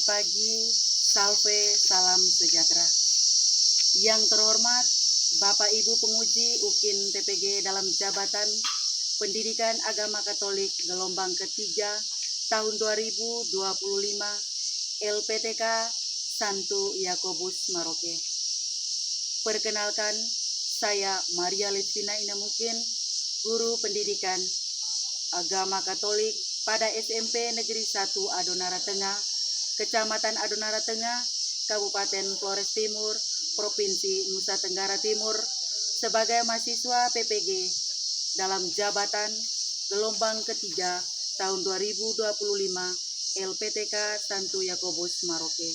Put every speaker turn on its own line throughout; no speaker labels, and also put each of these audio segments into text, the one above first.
pagi, salve, salam sejahtera. Yang terhormat Bapak Ibu Penguji UKIN TPG dalam jabatan Pendidikan Agama Katolik gelombang ketiga tahun 2025 LPTK Santo Yakobus Maroke. Perkenalkan, saya Maria Lesvina Inamukin, Guru Pendidikan Agama Katolik pada SMP Negeri 1 Adonara Tengah, Kecamatan Adonara Tengah, Kabupaten Flores Timur, Provinsi Nusa Tenggara Timur, sebagai mahasiswa PPG dalam jabatan gelombang ketiga tahun 2025 LPTK Santo Yakobus Maroke.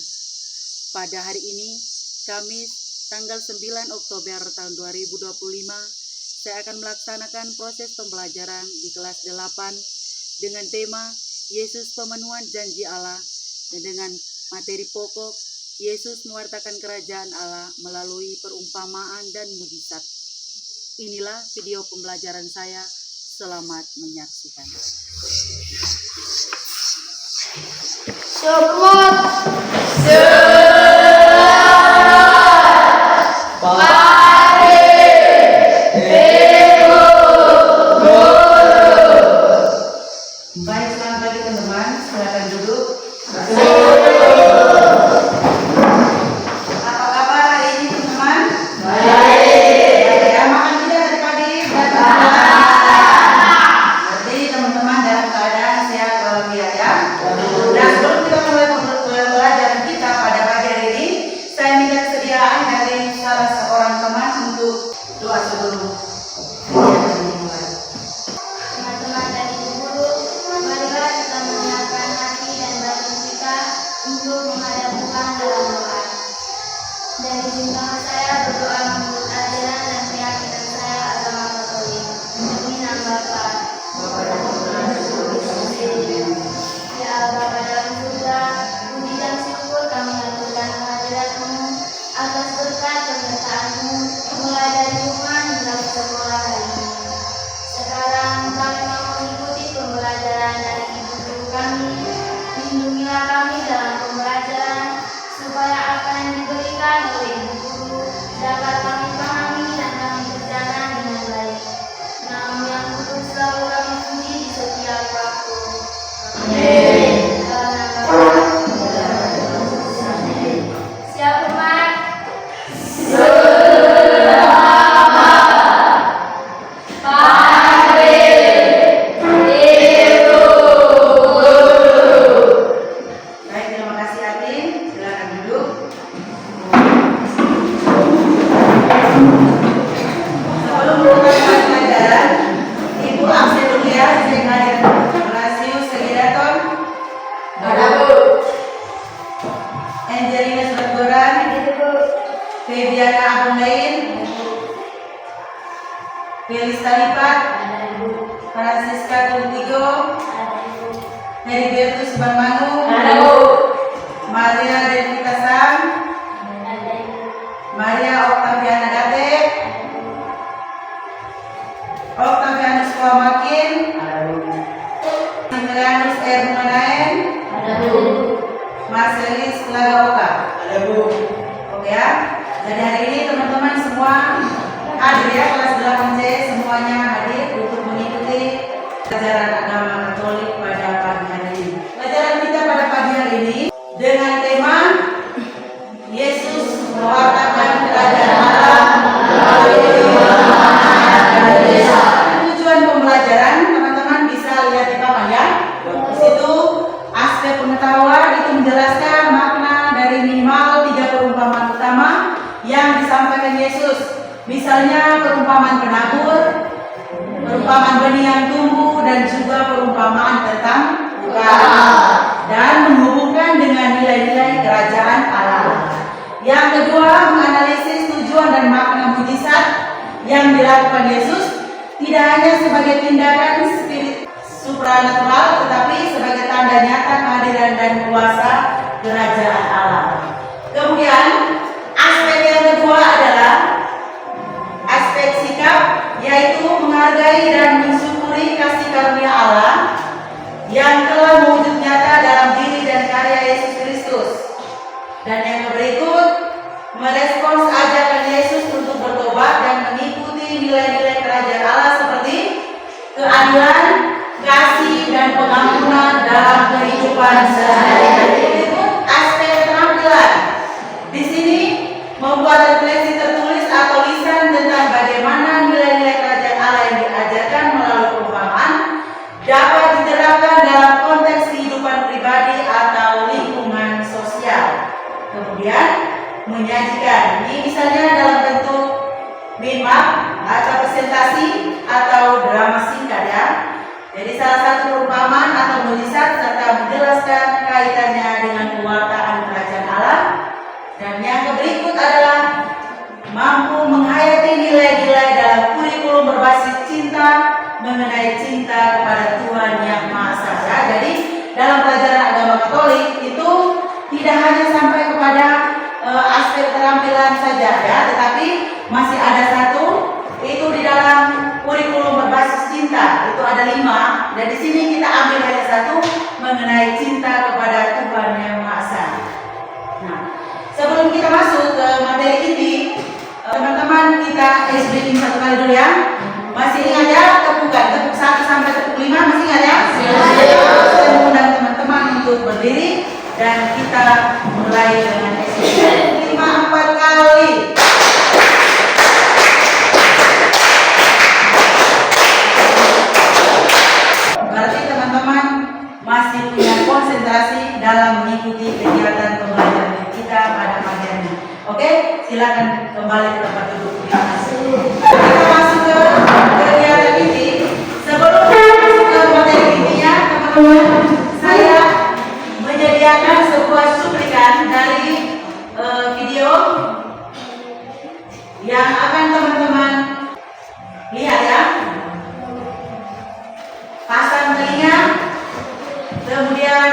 Pada hari ini, Kamis tanggal 9 Oktober tahun 2025, saya akan melaksanakan proses pembelajaran di kelas 8 dengan tema Yesus Pemenuhan Janji Allah dan dengan materi pokok Yesus mewartakan kerajaan Allah melalui perumpamaan dan mujizat. Inilah video pembelajaran saya. Selamat menyaksikan.
Baik, selamat pagi teman-teman, silakan duduk. Apa kabar hari ini teman-teman? Baik ya, makan tidak tadi pagi? Berarti teman-teman dalam keadaan sehat walafiat ya. Nah, sebelum kita mulai pembelajaran kita pada pagi hari ini, saya minta kesediaan dari salah seorang teman untuk doa sebelum
Teman-teman dan ibu guru, marilah kita menyiapkan hati dan batin kita untuk menghadap Tuhan dalam doa. Dari jumlah saya berdoa menurut ajaran dan keyakinan saya agama Katolik. Demi nama Bapa, ya Allah Bapa dalam surga, puji dan syukur kami haturkan kehadirat-Mu atas berkat penyertaan-Mu mulai dari rumah hingga ke sekolah hari ini. Sekarang kami mau mengikuti pembelajaran dari ibu guru kami. Lindungilah kami dalam pembelajaran supaya apa yang diberikan oleh ibu guru dapat kami pahami dan kami kerjakan dengan baik. Nama yang kudus selalu kami puji di setiap waktu. Amin. Dalam nama Bapa. Siap umat.
Baik, terima kasih Atin. Silakan duduk. Sebelum memulai pelajaran, Ibu absen dulu ya. Saya hadir. Blasius Segidaton, Angelina Suratgoran, Febiana Abang Lain, Felista Lipat, Francisca Tultigo, Heribertus Bambanu, Maria Devita Sam, Maria Octaviana Date, Octavianus Wamakin, Similianus Ermanaen, Marcelis Lagaoka. Oke ya. Jadi hari ini teman-teman semua hadir ya, kelas 8C semuanya hadir untuk mengikuti pelajaran agama Katolik pada pagi hari ini. Pelajaran kita pada pagi hari ini dengan tema Yesus mewartakan kerajaan Allah melalui tujuan pembelajaran teman-teman bisa lihat di papan ya. Di situ aspek pengetahuan itu menjelaskan makna dari minimal 3 perumpamaan utama yang disampaikan Yesus. Misalnya perumpamaan penabur, perumpamaan benih yang tumbuh, dan juga perumpamaan tentang ukara, dan menghubungkan dengan nilai-nilai kerajaan Allah. Yang kedua, menganalisis tujuan dan makna mujizat yang dilakukan Yesus tidak hanya sebagai tindakan spirit supranatural, tetapi sebagai tanda nyata kehadiran dan kuasa kerajaan Allah. Kemudian aspek yang kedua adalah aspek sikap, yaitu menghargai dan mensyukuri kasih karunia Allah yang telah mewujud nyata dalam diri dan karya Yesus Kristus. kehidupan sehari-hari. Aspek keterampilan. Di sini membuat refleksi tertulis atau lisan tentang bagaimana nilai-nilai kerajaan Allah yang diajarkan melalui perumpamaan dapat diterapkan dalam konteks kehidupan pribadi atau lingkungan sosial. Kemudian menyajikan, ini misalnya dalam bentuk map atau presentasi atau drama singkat ya. Jadi salah satu perumpamaan atau mujizat serta menjelaskan kaitannya dengan pewartaan kerajaan Allah. Dan yang berikut adalah mampu menghayati nilai-nilai dalam kurikulum berbasis cinta mengenai cinta kepada Tuhan Yang Maha Esa. Ya, jadi dalam pelajaran agama Katolik itu tidak hanya sampai kepada aspek keterampilan saja ya, tetapi masih ada satu itu di dalam kurikulum berbasis cinta itu ada 5 dan di sini kita ambil hanya satu mengenai cinta kepada Tuhan Yang Maha Esa. Nah, sebelum kita masuk ke materi inti, teman-teman kita ice breaking satu kali dulu ya. Masih ingat ya tepukan tepuk 1 sampai tepuk 5 masih ingat ya? Saya mengundang teman-teman untuk berdiri dan kita mulai dengan ice breaking 4 kali. Berarti teman-teman masih punya konsentrasi dalam mengikuti kegiatan pembelajaran kita pada pagi hari ini. Oke, silakan kembali ke tempat duduk. Terima kasih. Kita masuk ke kegiatan inti. Sebelum masuk ke materi intinya, teman-teman, saya menyediakan sebuah cuplikan dari video yang akan teman-teman lihat ya. Pasang telinga, kemudian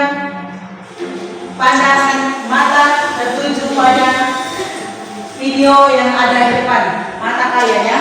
pandangan mata tertuju pada video yang ada di depan mata kalian ya.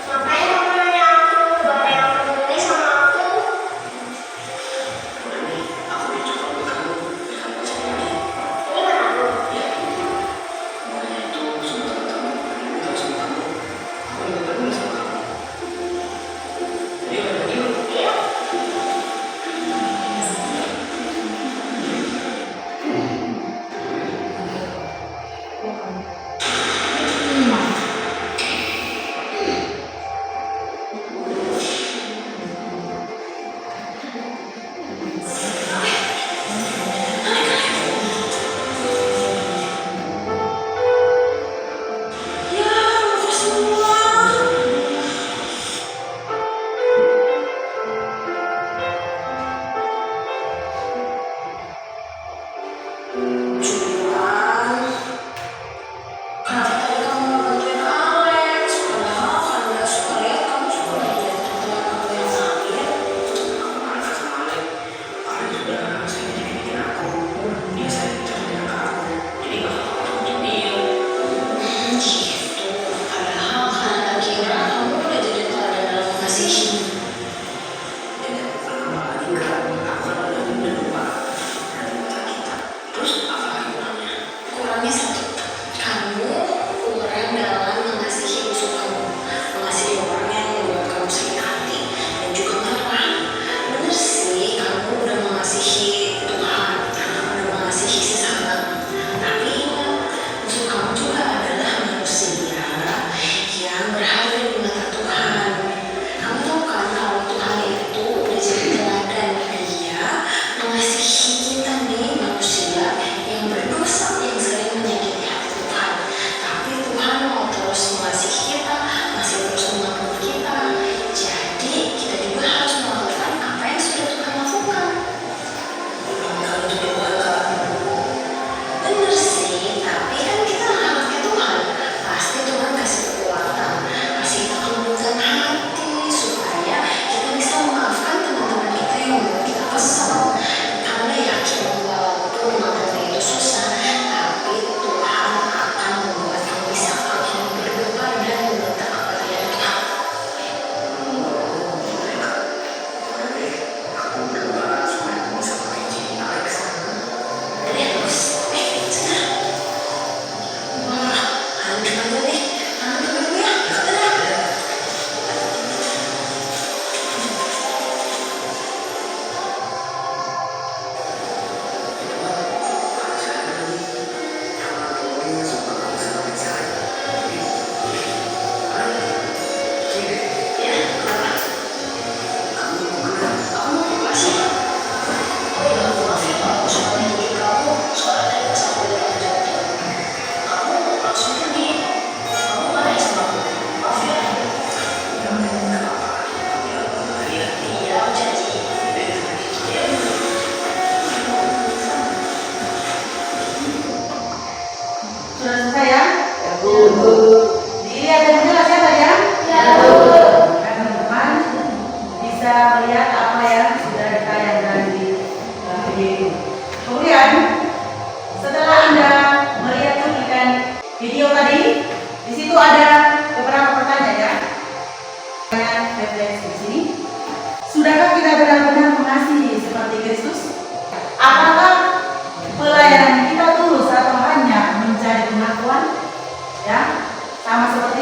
Ngapain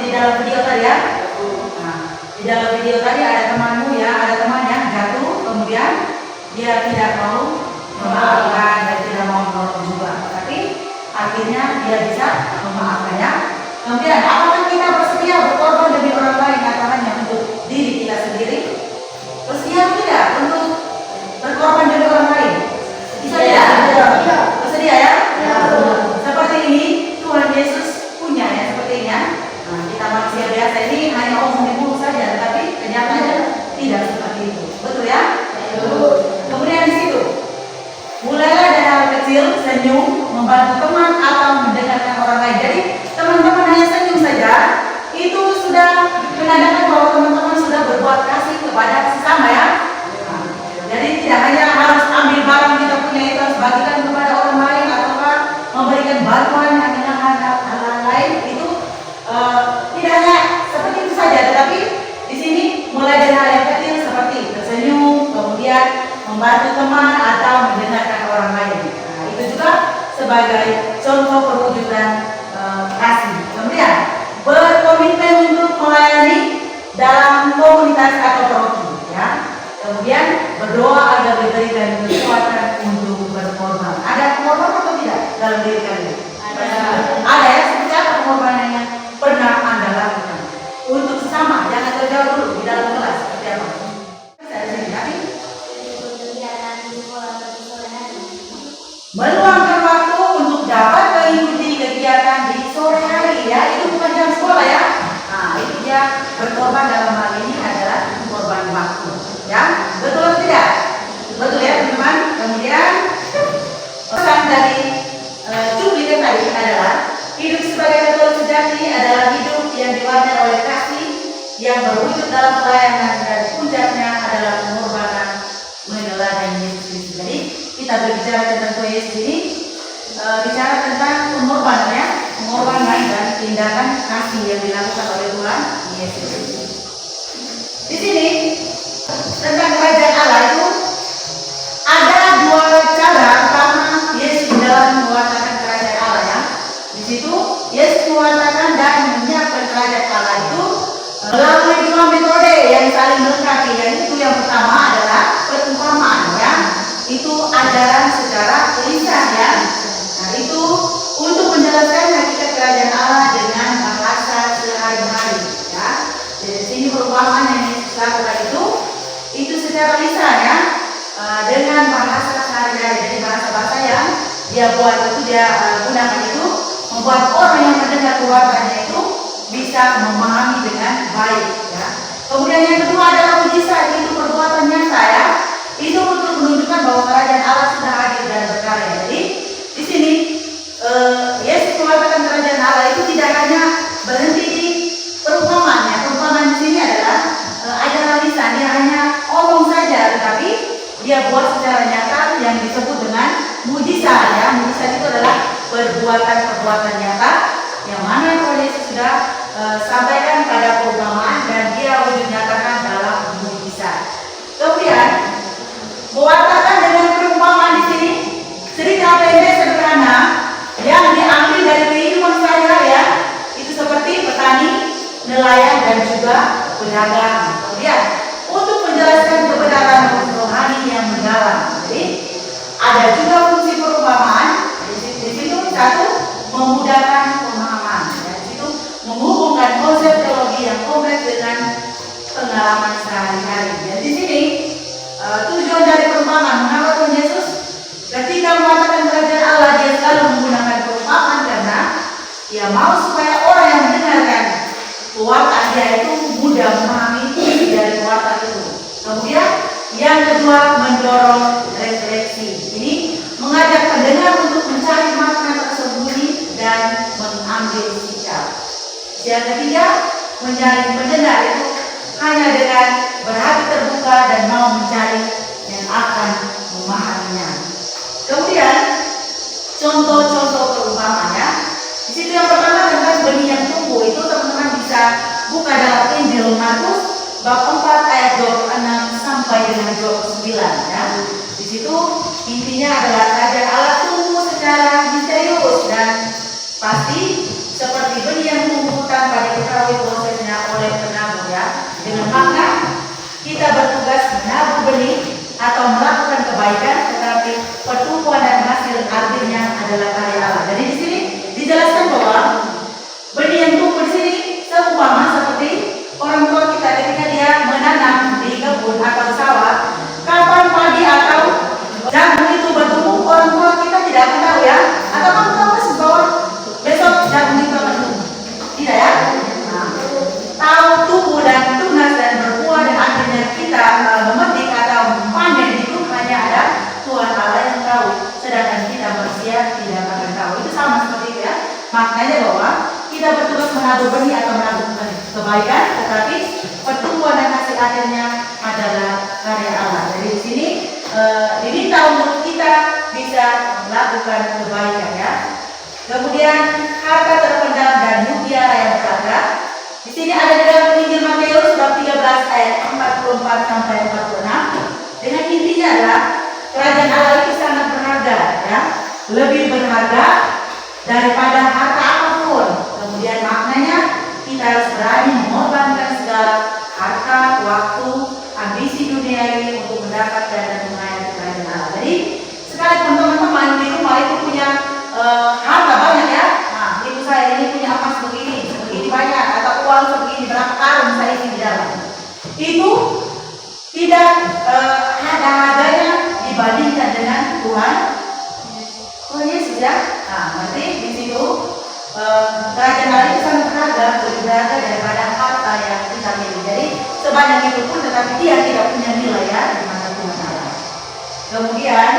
di dalam video tadi ya. Nah, di dalam video tadi ada temanmu ya, ada teman yang jatuh, kemudian dia tidak mau memaafkan dan tidak mau menolong juga, tapi akhirnya dia bisa memaafkannya. Kemudian apakah kita bersedia berkorban demi orang lain atau hanya untuk diri kita sendiri? Bersedia tidak untuk berkorban demi orang lain? Bisa tidak? Bersedia ya? Seperti ini Tuhan Yesus punya ya, seperti ini ya. Nah, kita manusia biasa ini hanya omong di mulut saja, tetapi kenyataannya tidak seperti itu. Betul ya? Kemudian di situ mulailah dari hal kecil, senyum, membantu teman atau mendengarkan orang lain. Jadi teman-teman hanya senyum saja, itu sudah menandakan bahwa teman-teman sudah berbuat kasih kepada sesama ya. Nah, jadi tidak hanya harus ambil barang kita punya itu harus bagikan kepada orang lain ataukah memberikan bantuan yang dengan hal lain itu tidak hanya seperti itu saja, tetapi di sini mulai dari hal yang kecil seperti tersenyum, kemudian membantu teman atau mendengarkan orang lain. Nah, itu juga sebagai contoh perwujudan kasih. Kemudian berkomitmen untuk melayani dalam komunitas atau paroki ya. Kemudian berdoa agar diberikan kekuatan untuk berkorban. Ada korban atau tidak dalam diri kalian? Ada ya. Seperti apa pengorbanan yang pernah Anda lakukan untuk sesama? Jangan terjauh dulu di dalam kelas. Seperti apa? Meluangkan waktu untuk dapat mengikuti kegiatan di sore hari ya, itu bukan jam sekolah ya. Nah, itu dia berkorban dalam hal ini adalah korban waktu ya. Betul atau tidak? Betul ya teman-teman. Kemudian pesan dari cuplikan tadi adalah hidup sebagai katolik sejati adalah hidup yang diwarnai oleh kasih yang berwujud dalam pelayanan dan puncaknya adalah pengorbanan meneladani Yesus Kristus. Jadi kita berbicara tentang Tuhan Yesus ini bicara tentang pengorbanan dan tindakan kasih yang dilakukan oleh Tuhan Yesus. Di sini tentang kerajaan Allah itu ada dua cara pertama Yesus dalam mewartakan kerajaan Allah ya. Di situ Yesus mewartakan dan menyiapkan kerajaan Allah itu melalui dua metode yang saling melengkapi. Yaitu yang pertama adalah perumpamaan ya. Itu ajaran secara lisan ya. Nah, itu untuk menjelaskan hakikat kerajaan Allah dengan bahasa sehari-hari ya. Jadi di sini perumpamaan yang Yesus lakukan itu secara lisan ya, dengan bahasa sehari-hari. Jadi bahasa-bahasa yang dia buat itu dia gunakan itu membuat orang yang mendengar perwataannya itu bisa memahami dengan baik ya. Kemudian yang kedua adalah mujizat, itu perbuatan nyata ya. Itu untuk menunjukkan bahwa kerajaan Allah sudah hadir dan berkarya. Jadi di sini Yesus mengatakan kerajaan Allah itu tidak hanya berhenti di perumpamaan ya. Perumpamaan di sini adalah ajaran lisan, dia hanya omong saja, tetapi dia buat secara nyata yang disebut dengan mujizat ya. Mujizat itu adalah perbuatan-perbuatan nyata yang mana Tuhan Yesus sudah sampaikan pada perumpamaan dan dia wujud nyatakan dalam mujizat. Kemudian mewartakan dengan perumpamaan di sini cerita pendek sederhana yang diambil dari kehidupan sehari-hari ya. Itu seperti petani, nelayan dan juga pedagang. Kemudian untuk menjelaskan kebenaran rohani yang mendalam. Jadi ada juga fungsi perumpamaan. Di situ satu memudahkan pemahaman. Di situ menghubungkan konsep teologi yang kompleks dengan pengalaman sehari-hari. Dan di sini tujuan dari perumpamaan mengapa Tuhan Yesus ketika mengatakan kerajaan Allah dia selalu menggunakan perumpamaan karena dia mau supaya orang yang mendengarkan pewartaan dia itu mudah memahami dari pewartaan itu. Kemudian yang kedua mendorong refleksi. Ini mengajak pendengar untuk mencari makna tersembunyi dan mengambil sikap. Yang ketiga menjadi pendengar itu hanya dengan berhati terbuka dan mau mencari yang akan memahaminya. Kemudian contoh-contoh perumpamannya. Di situ yang pertama tentang benih yang tumbuh itu teman-teman bisa buka dalam Injil Markus bab 4 ayat 26 sampai dengan 29 ya. Di situ intinya adalah kerajaan Allah tumbuh secara misterius dan pasti seperti benih yang tumbuh tanpa diketahui kebaikan, tetapi pertumbuhan dan hasil akhirnya adalah karya Allah. Jadi di sini diminta untuk kita bisa melakukan kebaikan ya. Kemudian harta terpendam dan mutiara yang berharga. Di sini ada di dalam Injil Matius bab 13 ayat 44 sampai 46. Dengan intinya adalah kerajaan Allah itu sangat berharga ya, lebih berharga daripada harta apapun. Kemudian maknanya kita harus berani mengorbankan segala harta, waktu, ambisi duniawi untuk mendapatkan dan mengayomi kerajaan Allah. Jadi sekalipun teman-teman di rumah itu punya harta banyak ya. Nah, ibu saya ini punya emas begini banyak, atau uang sebegini, berapa karung saya isi di dalam. Itu tidak ada harganya dibandingkan dengan Tuhan Yesus ya. Nah, berarti di situ kerajaan Allah itu sangat berharga, lebih berharga daripada harta yang kita miliki. Jadi sebanyak itu pun tetapi dia tidak punya nilai ya di mata Tuhan Allah. Kemudian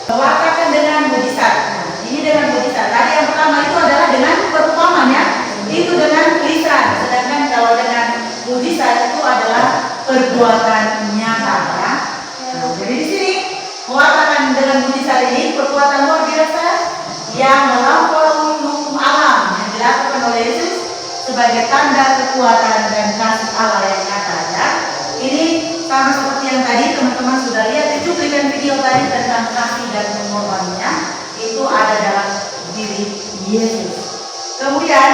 wakafkan dengan mujizat. Nah, ini dengan mujizat. Tadi yang pertama itu adalah dengan perumpamaan ya. Itu dengan lisan. Sedangkan kalau dengan mujizat itu adalah perbuatan nyata ya. Nah, jadi di sini mewakafkan dengan mujizat ini perbuatan luar biasa yang melampaui hukum alam yang dilakukan oleh Yesus sebagai tanda kekuatan dan kasih Allah yang nyata ya. Ini sama seperti yang tadi teman-teman sudah lihat di cuplikan video tadi tentang kasih dan pengorbanannya, itu ada dalam diri Yesus. Kemudian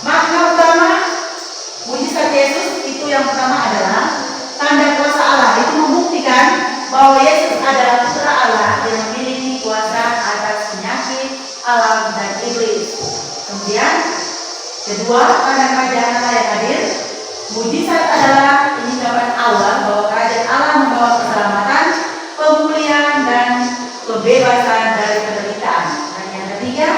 makna utama mujizat Yesus itu yang pertama adalah tanda kuasa Allah. Itu membuktikan bahwa Yesus adalah putra Allah yang memiliki kuasa atas penyakit, alam, dan iblis. Kemudian kedua, tanda kerajaan Allah yang hadir. Mujizat adalah peninggalan Allah bahwa kerajaan Allah membawa keselamatan, pemulihan, dan kebebasan dari penderitaan. Dan yang ketiga,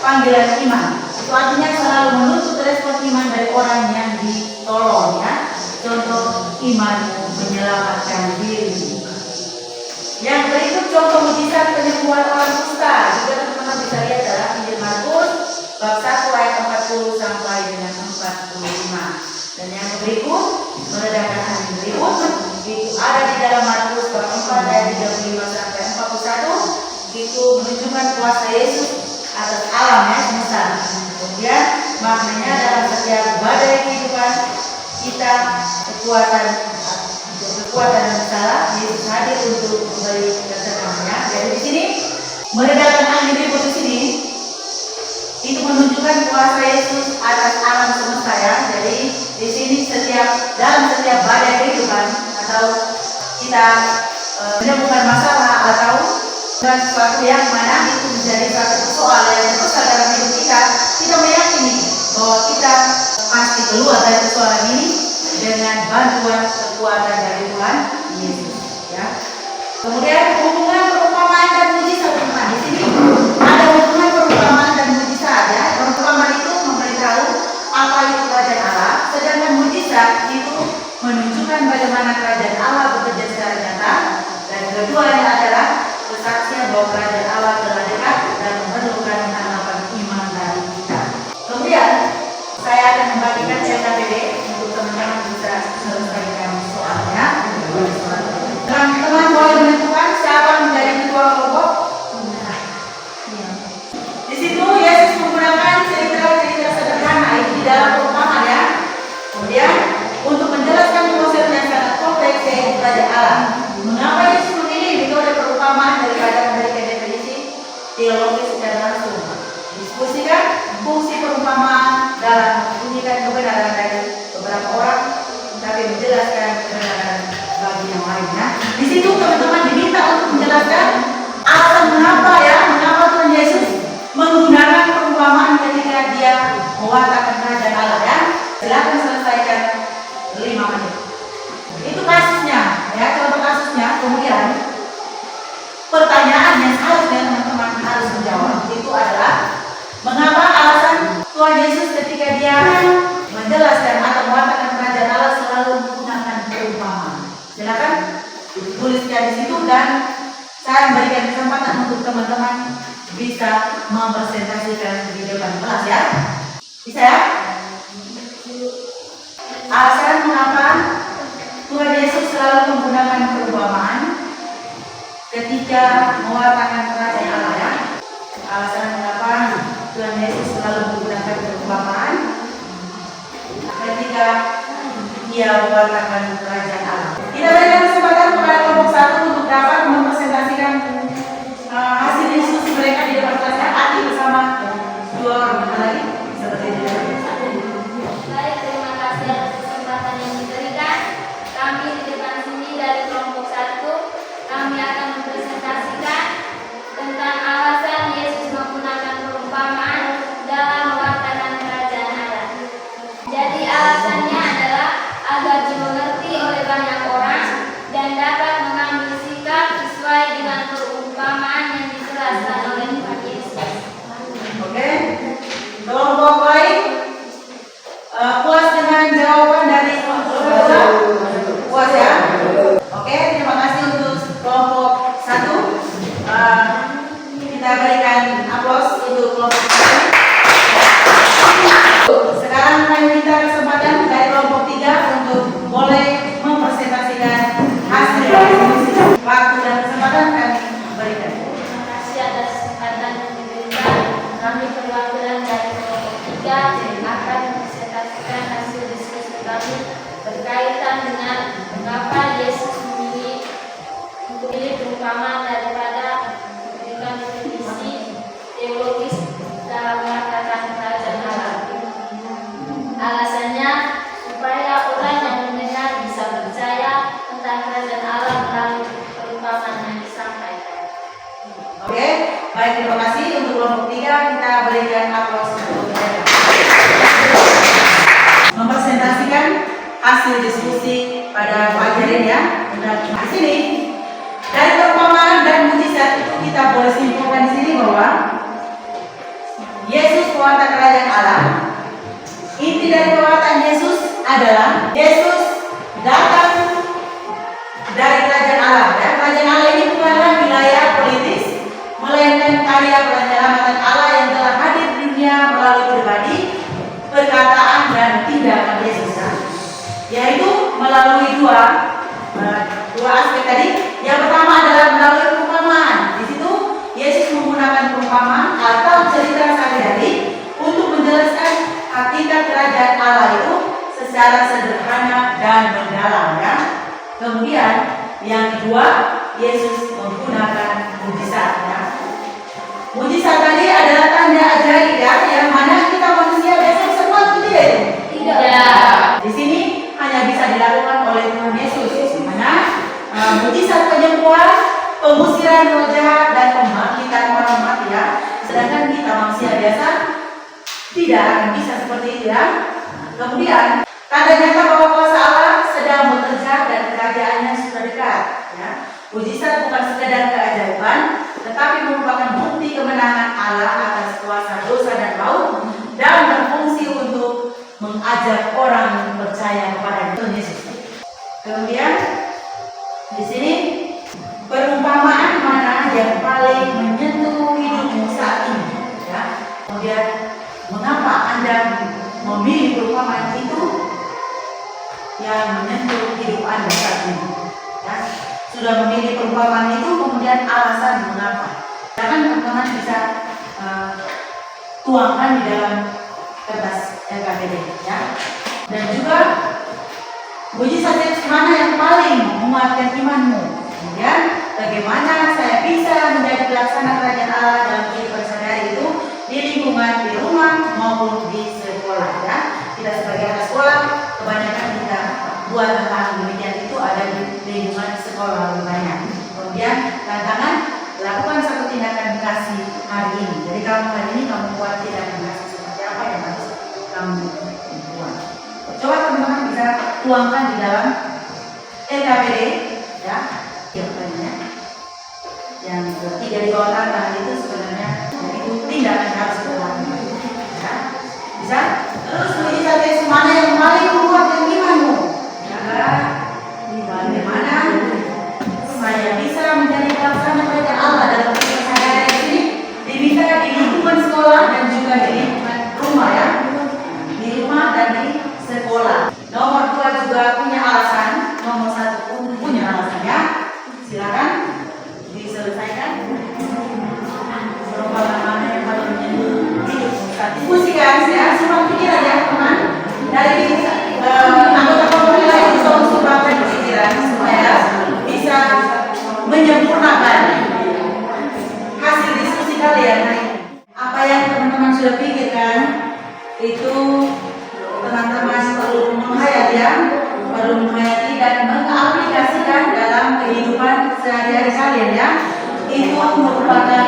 panggilan iman. Itu artinya selalu menuntut respon iman dari orang yang ditolong ya. Contoh iman menyelamatkan diri. Yang berikut contoh mujizat penyembuhan orang kusta. Juga teman-teman bisa lihat dalam Injil Markus bab 1 ayat 40 sampai dengan 45. Dan yang berikut meredakan angin berikut itu ada di dalam Markus bab 4 ayat 35 sampai 41. Itu menunjukkan kuasa Yesus atas alam ya semesta. Kemudian maknanya dalam setiap badai kehidupan kita kekuatan dan salah Yesus hadir untuk memberi ketenangannya. Jadi di sini meredakan angin ribut di sini itu menunjukkan kuasa Yesus atas alam semesta ya. Jadi di sini dalam setiap badai kehidupan atau kita menemukan masalah atau sesuatu yang mana itu menjadi satu persoalan yang besar dalam hidup kita meyakini bahwa kita pasti keluar dari persoalan ini dengan bantuan kekuatan dari Tuhan Yesus ya. Kemudian hubungan perumpamaan dan mujizat teman. Di sini ada hubungan perumpamaan dan mujizat ya. Perumpamaan itu memberitahu apa itu kerajaan Allah, sedangkan mujizat itu menunjukkan bagaimana kerajaan Allah bekerja secara nyata. Dan keduanya adalah kesaksian bahwa kerajaan Allah telah dekat dan memerlukan tanggapan iman dari kita. Kemudian saya akan membagikan CKBD untuk teman-teman bisa selesaikan soalnya. Teman-teman boleh menentukan siapa menjadi ketua kelompok. Di situ Yesus menggunakan cerita-cerita sederhana itu di dalam perumpamaan ya. Kemudian untuk menjelaskan konsep yang sangat kompleks yaitu kerajaan Allah. Mengapa Yesus memilih metode perumpamaan daripada memberikan definisi teologis secara langsung? Diskusikan fungsi perumpamaan dalam membunyikan kebenaran dari beberapa orang, tapi menjelaskan kebenaran bagi yang lainnya. Di situ teman-teman diminta untuk menjelaskan alasan mengapa Tuhan Yesus menggunakan perumpamaan ketika dia mewakafkan kerajaan Allah ya. Silakan selesaikan 5 menit. Itu kasusnya ya, contoh kasusnya. Kemudian pertanyaan yang seharusnya teman-teman harus menjawab itu adalah mengapa alasan Tuhan Yesus ketika dia menjelaskan atau mewakafkan kerajaan Allah selalu menggunakan perumpamaan. Silakan dituliskan di situ dan saya memberikan kesempatan untuk teman-teman bisa mempresentasikan di depan kelas ya. Bisa ya? tidak mewartakan kerajaan Allah ya. Alasan mengapa Tuhan Yesus selalu menggunakan perumpamaan ketika Ia mewartakan kerajaan Allah. Kita berikan kesempatan kepada kelompok satu untuk dapat mempresentasikan hasil diskusi mereka di depan kelas ya. Adi bersama dua orang lagi seperti itu.
Baik, terima kasih atas kesempatan yang diberikan. Kami di depan sini dari kelompok 1, kami akan mempresentasikan tentang alasan Yesus menggunakan perumpamaan dalam mewartakan kerajaan Allah. Jadi alasannya adalah agar dimengerti oleh banyak orang dan dapat mengambil sikap sesuai dengan perumpamaan yang dijelaskan oleh Tuhan Yesus.
Oke, kelompok lain puas dengan jawaban dari kelompok dua? Puas ya? Oke, terima kasih untuk kelompok 1. Kita berikan aplaus untuk kelompok 1. Sekarang kami minta kesempatan dari kelompok 3 untuk boleh mempresentasikan hasil diskusi. Waktu dan kesempatan kami berikan.
Terima kasih atas kesempatan yang diberikan. Kami perwakilan dari kelompok 3 akan mempresentasikan hasil diskusi kami berkaitan dengan mengapa Yesus memilih perumpamaan daripada memberikan definisi teologis dalam mewartakan kerajaan Allah. Alasannya supaya orang yang mendengar bisa percaya tentang kerajaan Allah melalui perumpamaan yang disampaikan.
Oke, baik, terima kasih untuk kelompok 3. Kita berikan aplaus untuk mereka. Mempresentasikan hasil diskusi pada pagi hari ya. Di sini dari perumpamaan dan mujizat itu kita boleh simpulkan di sini bahwa Yesus pewarta kerajaan Allah. Inti dari pewartaan Yesus adalah Yesus datang dari kerajaan Allah. Ya. Kerajaan Allah ini bukanlah wilayah politis, melainkan karya penyelamatan Allah yang telah hadir di dunia melalui pribadi, perkataan dan tindakan Yesus. Yaitu melalui dua aspek tadi. Yang pertama adalah melalui perumpamaan. Di situ Yesus menggunakan perumpamaan atau cerita sehari-hari untuk menjelaskan hakikat kerajaan Allah itu secara sederhana dan mendalam ya. Kemudian yang kedua, Yesus menggunakan mujizat ya. Mujizat tadi adalah tanda ajaib ya, yang mana kita manusia biasa bisa buat tidak? Tidak. Di sini hanya bisa dilakukan oleh Tuhan Yesus, di mana mujizat penyembuhan, pengusiran roh jahat dan pembangkitan orang mati ya. Sedangkan kita manusia biasa tidak akan bisa seperti itu ya. Kemudian tanda nyata bahwa kuasa Allah sedang bekerja dan kerajaannya sudah dekat ya. Mujizat bukan sekedar keajaiban, tetapi merupakan bukti kemenangan Allah atas kuasa dosa dan maut dan berfungsi untuk mengajak orang percaya kepada Tuhan Yesus. Kemudian di sini perumpamaan mana yang paling menyentuh hidupmu saat ini ya. Kemudian mengapa Anda memilih perumpamaan itu yang menyentuh hidup Anda saat ini ya. Sudah memilih perumpamaan itu, kemudian alasan mengapa. Jangan teman-teman bisa tuangkan di dalam kertas LKPD ya. Dan juga mujizat mana yang paling menguatkan imanmu. Kemudian bagaimana saya bisa menjadi pelaksana kerajaan Allah dalam kehidupan sehari-hari itu di lingkungan di rumah maupun di sekolah ya. Kita sebagai anak sekolah kebanyakan kita buat tentang demikian itu ada di lingkungan sekolah lebih banyak. Kemudian tantangan, lakukan satu tindakan kasih hari ini. Jadi kamu hari ini kamu buat tindakan kasih seperti apa yang harus kamu buat. Coba teman-teman bisa tuangkan di dalam LKPD ya. Yang ketiga di bawah tantangan itu sebenarnya itu tindakan yang harus kita lakukan ya. Bisa? Terus mujizat Yesus mana yang paling menguatkan imanmu? Bagaimana saya bisa menjadi pelaksana kerajaan Allah dalam kehidupan sehari-hari ini? Diminta di lingkungan sekolah dan juga di lingkungan rumah ya. Di rumah dan di sekolah. Nomor 2 juga punya alasan. Nomor 1 pun punya alasan ya. Silakan diselesaikan. itu teman-teman perlu menghayati ya, perlu menghayati dan mengaplikasikan dalam kehidupan sehari-hari kalian ya. Itu merupakan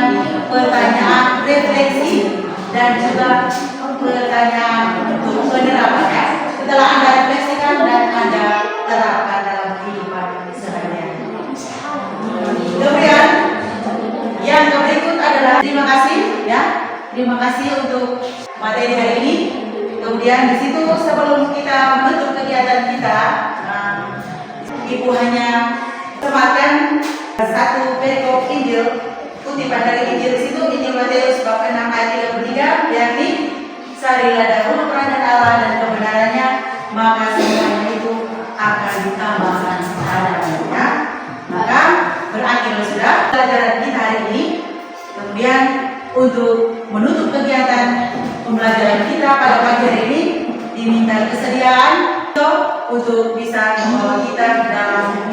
pertanyaan refleksi dan juga pertanyaan untuk penerapan ya. Setelah Anda refleksikan dan Anda terapkan dalam kehidupan sehari-hari. Kemudian yang berikut adalah terima kasih ya. Terima kasih untuk materi hari ini. Kemudian di situ sebelum kita menutup kegiatan kita, Ibu hanya sematkan satu perikop Injil, kutipan dari Injil situ, Injil Matius bab 6 ayat 33, yakni carilah dahulu kerajaan Allah dan kebenarannya, maka semuanya itu akan ditambahkan kepadamu ya. Maka berakhirlah sudah pelajaran kita hari ini. Kemudian untuk menutup kegiatan pembelajaran kita pada pagi hari ini, diminta kesediaan untuk bisa membawa kita dalam